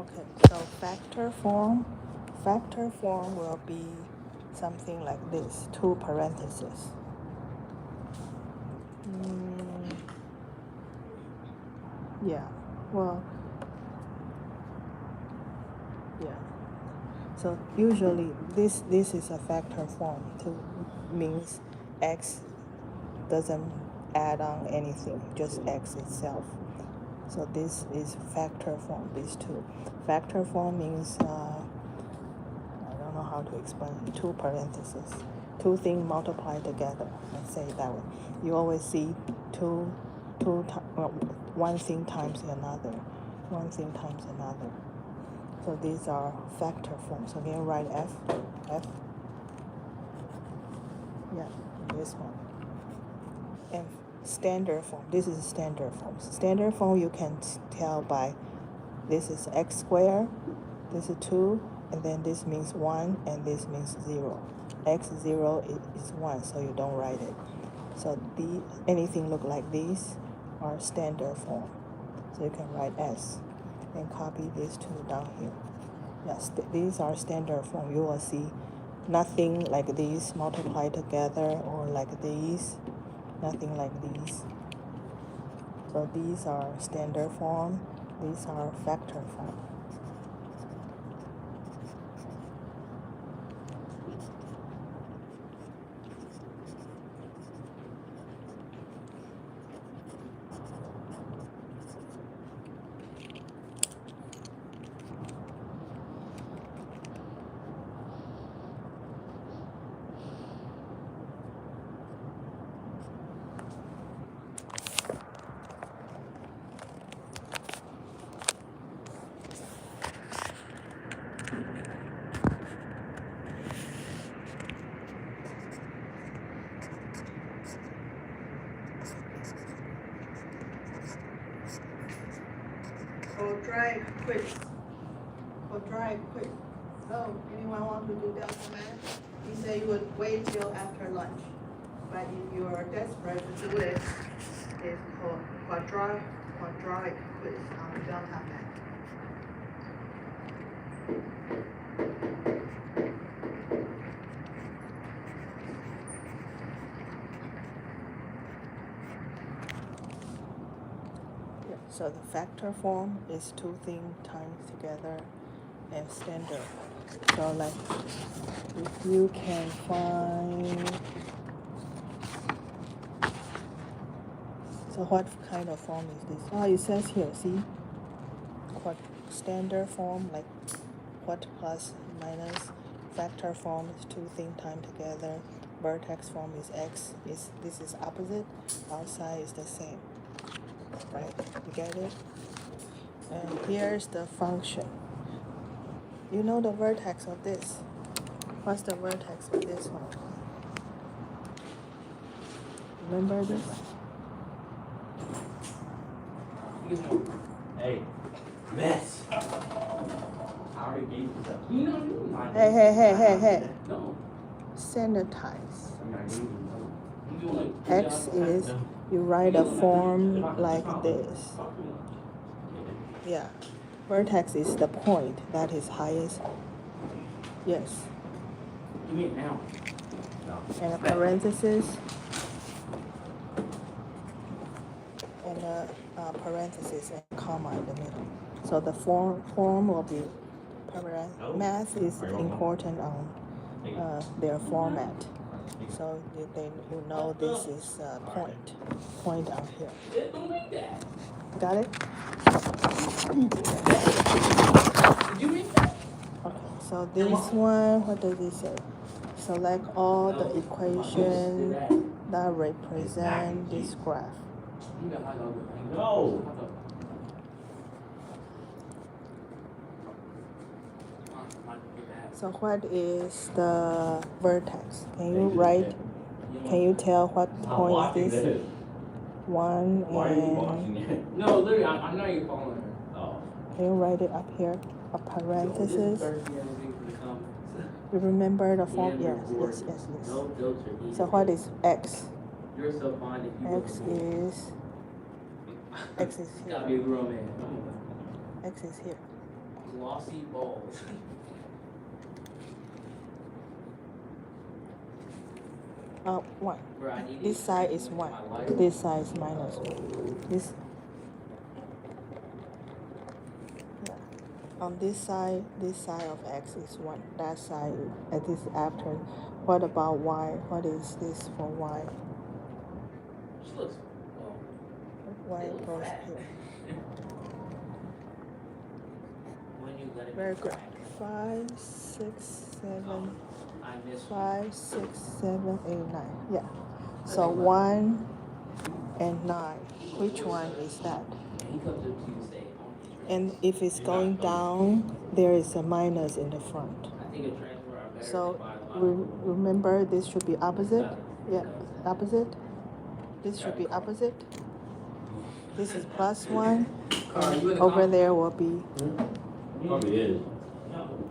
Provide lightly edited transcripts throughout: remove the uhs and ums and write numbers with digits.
Okay, so factor form will be something like this, two parentheses. Yeah, well, yeah. So usually this is a factor form. Means x doesn't add on anything, just x itself. So this is factor form, these two. Factor form means, I don't know how to explain, two parentheses. Two things multiplied together, let's say it that way. You always see one thing times another, one thing times another. So these are factor forms. So can you write F? Yeah, this one. And standard form, this is standard form. Standard form you can tell by, this is x squared, this is 2, and then this means 1, and this means 0. x0 is 1, so you don't write it. So anything look like these are standard form. So you can write S and copy these two down here. Yes, these are standard form. You will see nothing like these multiplied together, or like these, nothing like these. So these are standard form, these are factor form. Or dry quick. Oh, anyone want to do delta math? He said you would wait till after lunch. But if you are desperate to do it, it's called quadratic quiz on delta math. So the factor form is two things times together and standard. So like if you can find, so what kind of form is this? Oh, it says here, see? Standard form, like what plus minus. Factor form is two things timed together. Vertex form is x. This is opposite. Outside is the same. Right? You get it? And here's the function. You know the vertex of this. What's the vertex of this one? Remember this? Hey, mess. I already gave you stuff. You know you. Hey. No. Sanitize. X is, you write a form like this. Yeah. Vertex is the point that is highest. Yes. You mean now? No. And a parenthesis. And a parenthesis and comma in the middle. So the form will be math is important on their format. So you know this is point out here. Got it? Did you make that? Okay, so this one, what does it say? Select all the equations that represent this graph. No. So what is the vertex? Can you tell what point is this? 1 and... No, literally, I'm not even following her. Oh. Can you write it up here? A parenthesis. You remember the form? Yes. So what is x? You're so fine if you X is here. gotta be a grown man. X is here. Glossy balls. One. Bro, I need This these side things is in 1. my life. This side is minus 1. This. Yeah. On this side of x is 1. That side is after. What about y? What is this for y? She looks, Y little goes fat. here. When you let it Very be good. cracked. 5, 6, 7. I miss 5, 6, 7, 8, 9. Yeah. So 1 and 9. Which one is that? And he comes up to you and say, And if it's going down, there is a minus in the front. I think a transfer are better So than buy a lot. remember this should be opposite. Yeah, opposite. This should be opposite. This is plus 1. And over there will be. Probably is.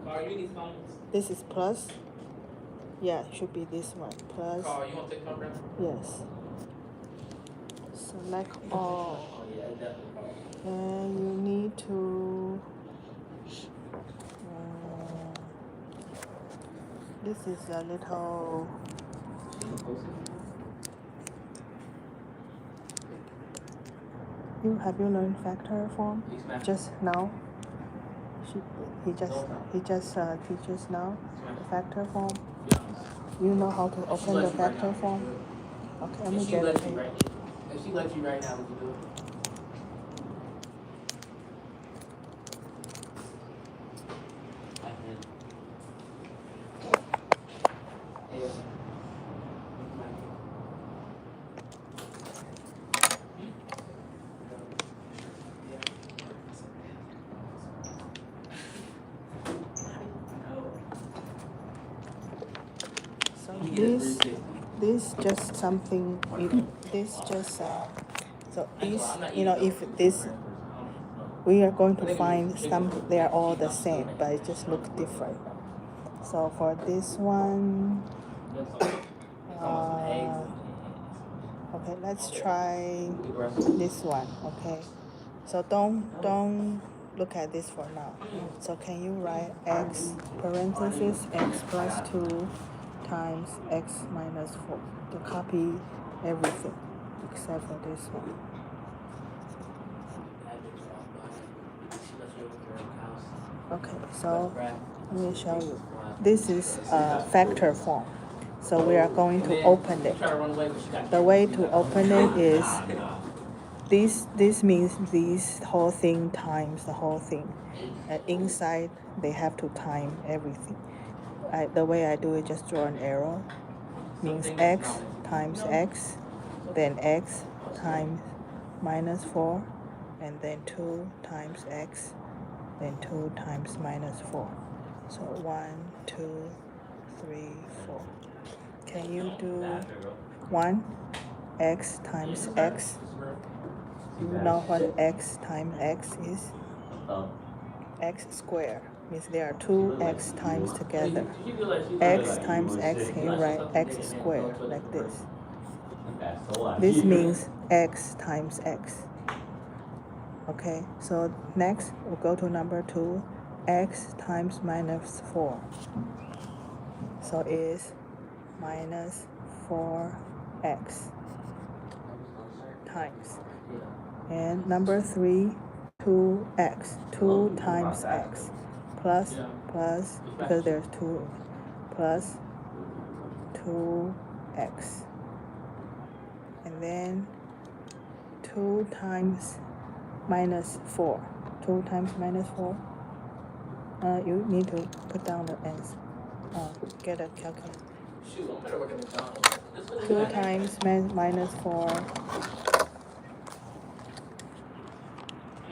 Carl, you need phones? This is plus. Yeah, should be this one. Plus. Carl, you want to take phone, brother? Yes. Select all. Oh, yeah, definitely Carl. And you need to. This is a little. Have you learned factor form? Just now. He just teaches now the factor form. You know how to open the factor form? Okay, let me get it. If she lets you right now, would you do it? So this just something. This just so this if this we are going to find some. They are all the same, but it just look different. So for this one, okay, let's try this one. Okay, so don't look at this for now. So can you write x parenthesis x plus 2 times x minus 4 to copy everything except for this one. Okay, so let me show you. This is a factor form. So we are going to open it. The way to open it is this means this whole thing times the whole thing. Inside they have to time everything. The way I do it, just draw an arrow. Means x times x, then x times minus 4, and then 2 times x, then 2 times minus 4. So 1, 2, 3, 4. Can you do 1? X times x. You know what x times x is? X squared. Means there are 2 x times together. X times x, can you write x squared like this? This means x times x. Okay, so next we'll go to number 2. X times minus 4. So is minus 4x times. And number 3, 2x. 2 times x. Plus, because there's 2, plus 2x. And then 2 times minus 4. 2 times minus 4. You need to put down the ends. Get a calculator. Shoot, I'm better working than McDonald's. 2 times minus 4. I'm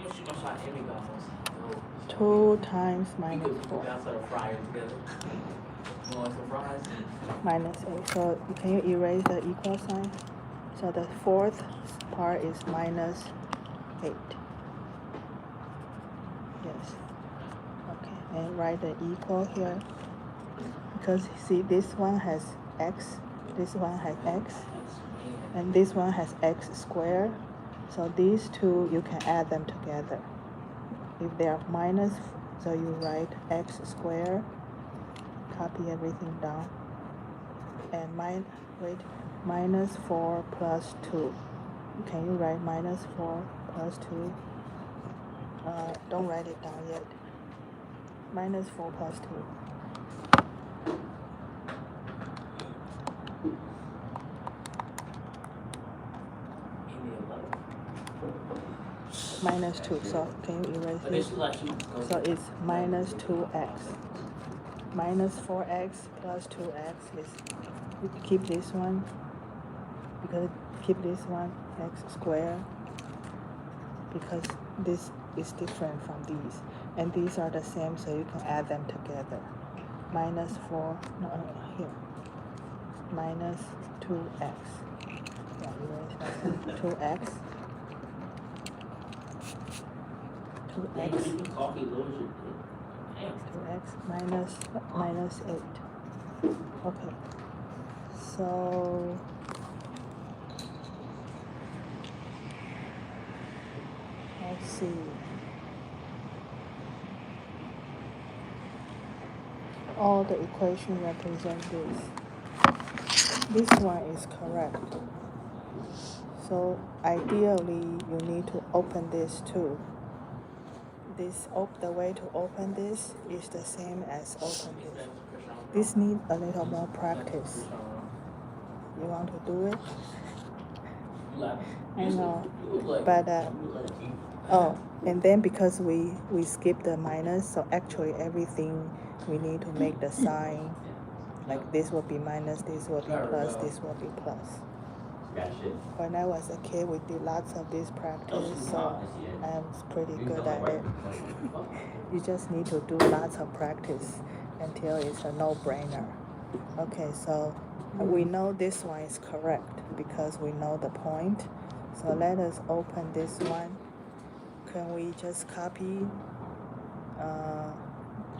gonna shoot my shot in McDonald's. 2 times minus We 4. could outside a fryer together. You want some fries? Minus 8. So can you erase the equal sign? So the fourth part is minus 8. Yes. Okay. And write the equal here. Because see, this one has x, this one has x, and this one has x squared. So these two, you can add them together. If they are minus, So you write x squared, copy everything down, and minus 4 plus 2. Can you write minus 4 plus 2? Don't write it down yet. Minus 4 plus 2. Minus 2. So can you erase this? So it's minus 2x. Minus 4x plus 2x is, you keep this one, because keep this one, x squared, because this is different from these. And these are the same, so you can add them together. Minus 4, here. Minus 2x. Yeah, erase that one. 2x. 2x. 2x minus 8. Okay. So let's see. All the equations represent this. This one is correct. So ideally, you need to open this too. The way to open this is the same as open this. This needs a little more practice. You want to do it? I know, but and then because we skip the minus, so actually everything we need to make the sign, like this will be minus, this will be plus, this will be plus. When I was a kid, we did lots of this practice, so I was pretty good at it. You just need to do lots of practice until it's a no-brainer. Okay, so we know this one is correct because we know the point. So let us open this one. Can we just copy,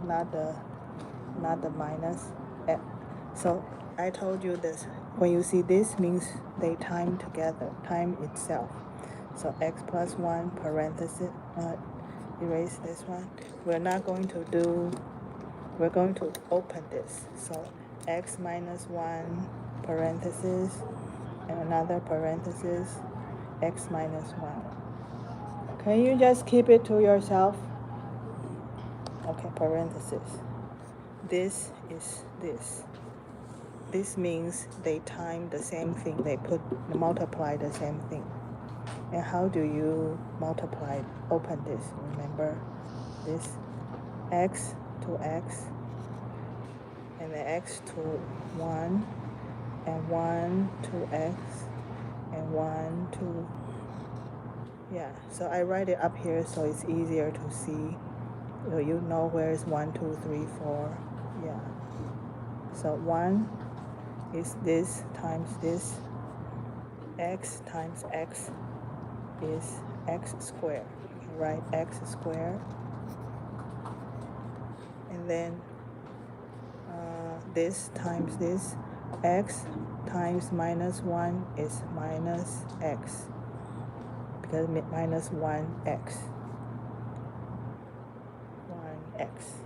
not the minus? So I told you this. When you see this, means they time together, time itself. So x plus 1 parenthesis, erase this one. We're going to open this. So x minus 1 parenthesis and another parenthesis, x minus 1. Can you just keep it to yourself? Okay, parenthesis. This is this. This means they time the same thing. They multiply the same thing. And how do you multiply? Open this. Remember this x to x, and then x to 1, and 1 to x, and 1 to, yeah. So I write it up here so it's easier to see. You know where is 1, 2, 3, 4. Yeah. So 1 is this times this. X times x is x squared. You can write x squared. And then this times this. X times minus 1 is minus x, because minus 1x. 1x.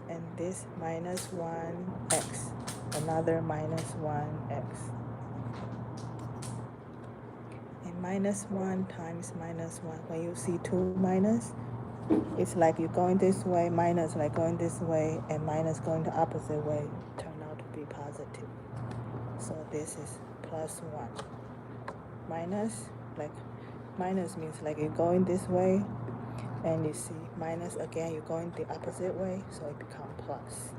And this minus 1x. Another minus 1x. And minus 1 times minus 1. When you see 2 minus, it's like you're going this way, minus like going this way, and minus going the opposite way turn out to be positive. So this is plus 1. Minus means like you're going this way, and you see minus again, you're going the opposite way, so it becomes plus.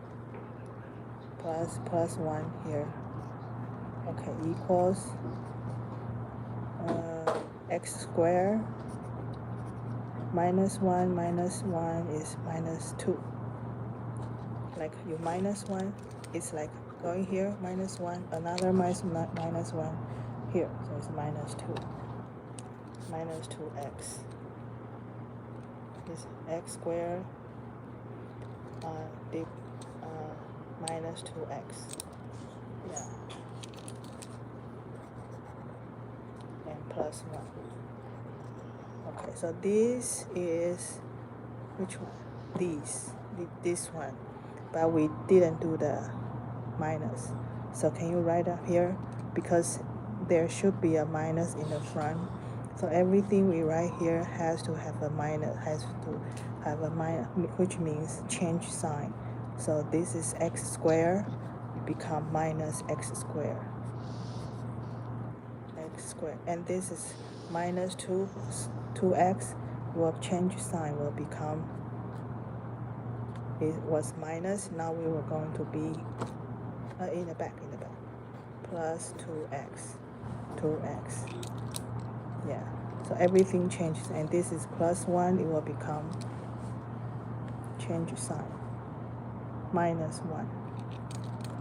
Plus 1 here. Okay, equals x squared minus 1 is minus 2. Like you minus 1, it's like going here, minus 1, another minus 1 here, so it's minus 2. Minus 2x. This x squared minus 2x. Yeah. And plus 1. Okay, so this is which one? this one, but we didn't do the minus. So can you write up here? Because there should be a minus in the front. So everything we write here has to have a minus, which means change sign. So this is x squared, become minus x squared. X squared. And this is minus 2x, will change sign, will become, it was minus, now we were going to be in the back, plus 2x, yeah. So everything changes, and this is plus 1, it will become change sign, minus 1.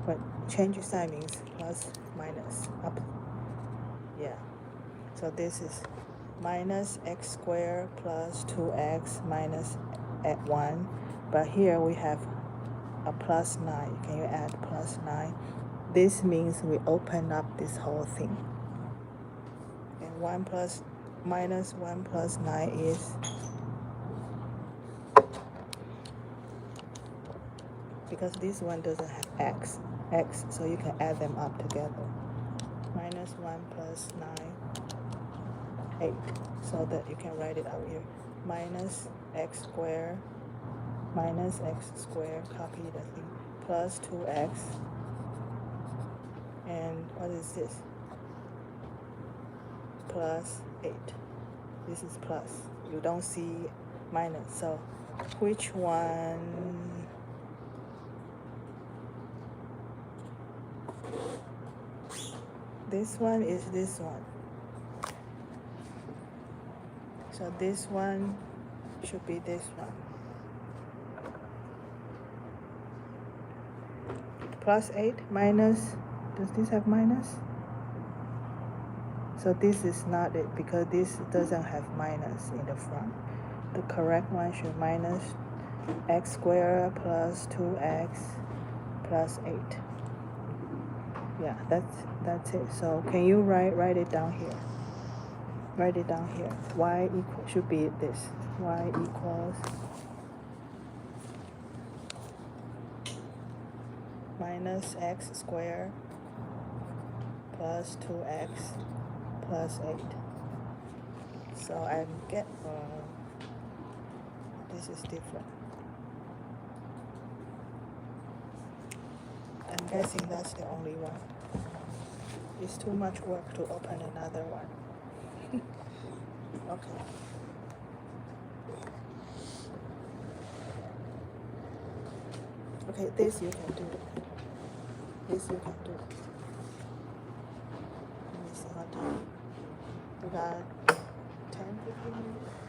But change sign means plus, minus, up, yeah. So this is minus x squared plus 2x minus at 1. But here we have a plus 9. Can you add plus 9? This means we open up this whole thing. And minus 1 plus 9 is, because this one doesn't have x, so you can add them up together. Minus 1 plus 9, 8. So that you can write it up here. Minus x squared, copy the thing, plus 2x. And what is this? Plus 8. This is plus. You don't see minus. So which one? This one is this one. So this one should be this one. Plus 8 minus, does this have minus? So this is not it, because this doesn't have minus in the front. The correct one should minus x squared plus 2x plus 8. Yeah, that's it. So can you write it down here? Write it down here. Y equal, should be this. Y equals minus x squared plus 2x plus 8. So I get, this is different. I'm guessing that's the only one. It's too much work to open another one. Okay. Okay, this you can do. This you can do. Let me see what time. We got 10, 15 minutes.